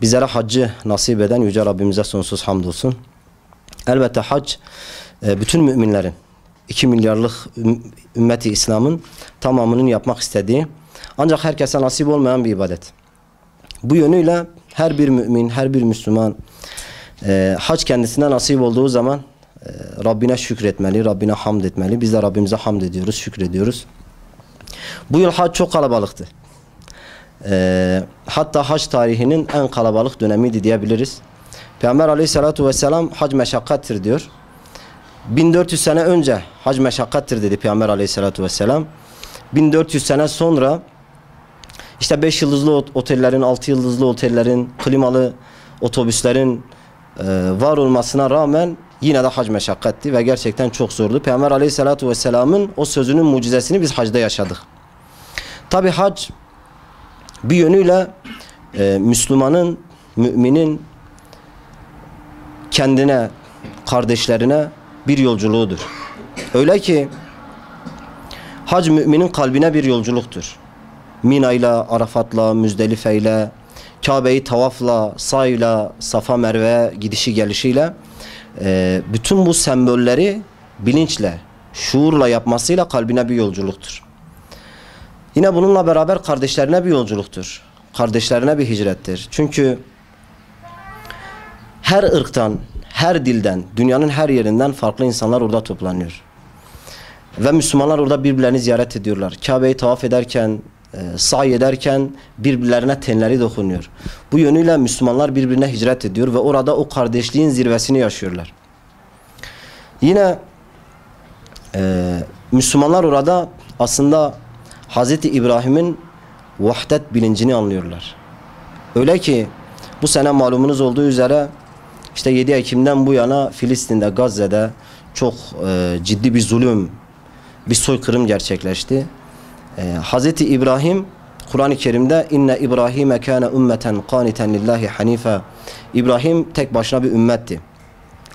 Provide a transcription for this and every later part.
Bizlere haccı nasip eden Yüce Rabbimize sonsuz hamdolsun. Elbette hac bütün müminlerin, 2 milyarlık ümmeti İslam'ın tamamının yapmak istediği, ancak herkese nasip olmayan bir ibadet. Bu yönüyle her bir mümin, her bir Müslüman hac kendisine nasip olduğu zaman Rabbine şükretmeli, Rabbine hamd etmeli. Biz de Rabbimize hamd ediyoruz, şükrediyoruz. Bu yıl hac çok kalabalıktı. Hatta hac tarihinin en kalabalık dönemiydi diyebiliriz. Peygamber aleyhissalatu vesselam hac meşakkattir diyor. 1400 sene önce hac meşakkattir dedi Peygamber aleyhissalatu vesselam. 1400 sene sonra işte 5 yıldızlı otellerin, 6 yıldızlı otellerin, klimalı otobüslerin var olmasına rağmen yine de hac meşakkatti ve gerçekten çok zordu. Peygamber aleyhissalatu vesselamın o sözünün mucizesini biz hacda yaşadık. Tabi hac bir yönüyle Müslümanın, müminin kendine, kardeşlerine bir yolculuğudur. Öyle ki hac müminin kalbine bir yolculuktur. Mina ile, Arafat'la, Müzdelife ile, Kabe'yi tavafla, sayla, Safa Merve gidişi gelişiyle bütün bu sembolleri bilinçle, şuurla yapmasıyla kalbine bir yolculuktur. Yine bununla beraber kardeşlerine bir yolculuktur. Kardeşlerine bir hicrettir. Çünkü her ırktan, her dilden, dünyanın her yerinden farklı insanlar orada toplanıyor. Ve Müslümanlar orada birbirlerini ziyaret ediyorlar. Kabe'yi tavaf ederken, sa'i ederken birbirlerine tenleri dokunuyor. Bu yönüyle Müslümanlar birbirine hicret ediyor ve orada o kardeşliğin zirvesini yaşıyorlar. Yine Müslümanlar orada aslında Hz. İbrahim'in vahdet bilincini anlıyorlar. Öyle ki bu sene malumunuz olduğu üzere işte 7 Ekim'den bu yana Filistin'de, Gazze'de çok ciddi bir zulüm, bir soykırım gerçekleşti. Hz. İbrahim Kur'an-ı Kerim'de inne İbrahime kâne ümmeten qâniten lillahi hanife. İbrahim tek başına bir ümmetti.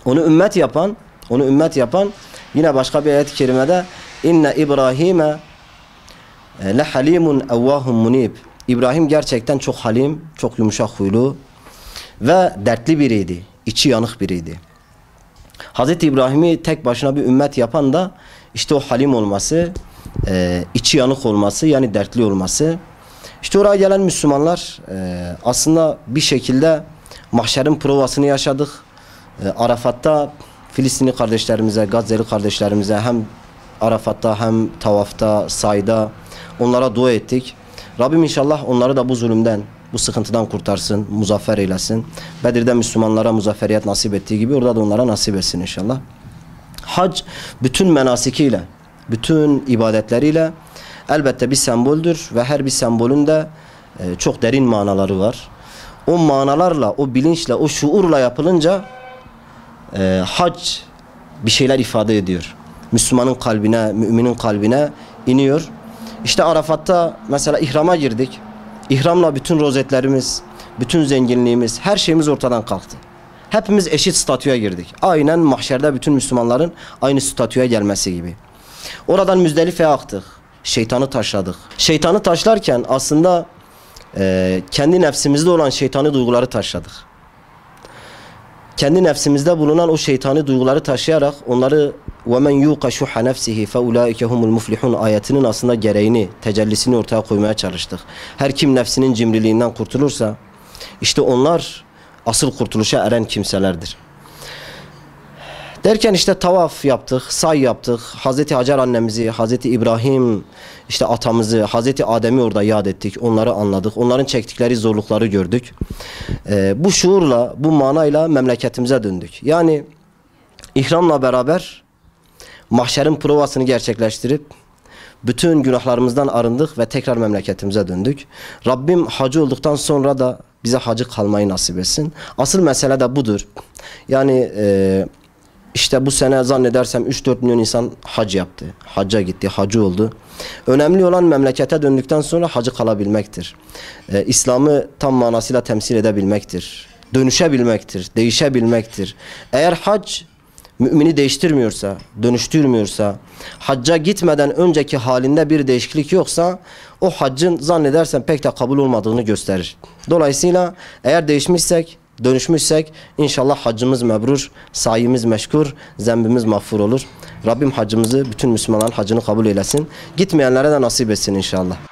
Onu ümmet yapan yine başka bir ayet-i kerimede inne İbrahime le halimun evvahum munib. İbrahim gerçekten çok halim, çok yumuşak huylu ve dertli biriydi, içi yanık biriydi. Hz. İbrahim'i tek başına bir ümmet yapan da işte o halim olması, içi yanık olması, yani dertli olması. İşte oraya gelen Müslümanlar aslında bir şekilde mahşerin provasını yaşadık. Arafat'ta Filistinli kardeşlerimize, Gazze'li kardeşlerimize hem Arafat'ta hem tavafta, sayda onlara dua ettik. Rabbim inşallah onları da bu zulümden, bu sıkıntıdan kurtarsın, muzaffer eylesin. Bedir'de Müslümanlara muzafferiyet nasip ettiği gibi orada da onlara nasip etsin inşallah. Hac bütün menasikiyle, bütün ibadetleriyle elbette bir semboldür ve her bir sembolün de çok derin manaları var. O manalarla, o bilinçle, o şuurla yapılınca hac bir şeyler ifade ediyor. Müslümanın kalbine, müminin kalbine iniyor. İşte Arafat'ta mesela ihrama girdik. İhramla bütün rozetlerimiz, bütün zenginliğimiz, her şeyimiz ortadan kalktı. Hepimiz eşit statüye girdik. Aynen mahşerde bütün Müslümanların aynı statüye gelmesi gibi. Oradan Müzdelife'ye aktık. Şeytanı taşladık. Şeytanı taşlarken aslında kendi nefsimizde olan şeytani duyguları taşladık. Kendi nefsimizde bulunan o şeytani duyguları taşıyarak onları وَمَنْ يُوقَ شُحَّ نَفْسِهِ فَاُولَٰئِكَ هُمُ الْمُفْلِحُونَ ayetinin aslında gereğini, tecellisini ortaya koymaya çalıştık. Her kim nefsinin cimriliğinden kurtulursa işte onlar asıl kurtuluşa eren kimselerdir. Derken işte tavaf yaptık, say yaptık. Hazreti Hacer annemizi, Hazreti İbrahim, işte atamızı, Hazreti Adem'i orada yad ettik. Onları anladık. Onların çektikleri zorlukları gördük. Bu şuurla, bu manayla memleketimize döndük. Yani ihramla beraber mahşerin provasını gerçekleştirip bütün günahlarımızdan arındık ve tekrar memleketimize döndük. Rabbim hacı olduktan sonra da bize hacı kalmayı nasip etsin. Asıl mesele de budur. Yani işte bu sene zannedersem 3-4 milyon insan hac yaptı. Hacca gitti, hacı oldu. Önemli olan memlekete döndükten sonra hacı kalabilmektir. İslam'ı tam manasıyla temsil edebilmektir. Dönüşebilmektir, değişebilmektir. Eğer hac mümini değiştirmiyorsa, dönüştürmüyorsa, hacca gitmeden önceki halinde bir değişiklik yoksa o haccın zannedersen pek de kabul olmadığını gösterir. Dolayısıyla eğer değişmişsek, dönüşmüşsek inşallah haccımız mebrur, sayimiz meşkur, zembimiz mağfur olur. Rabbim haccımızı, bütün Müslümanların haccını kabul eylesin. Gitmeyenlere de nasip etsin inşallah.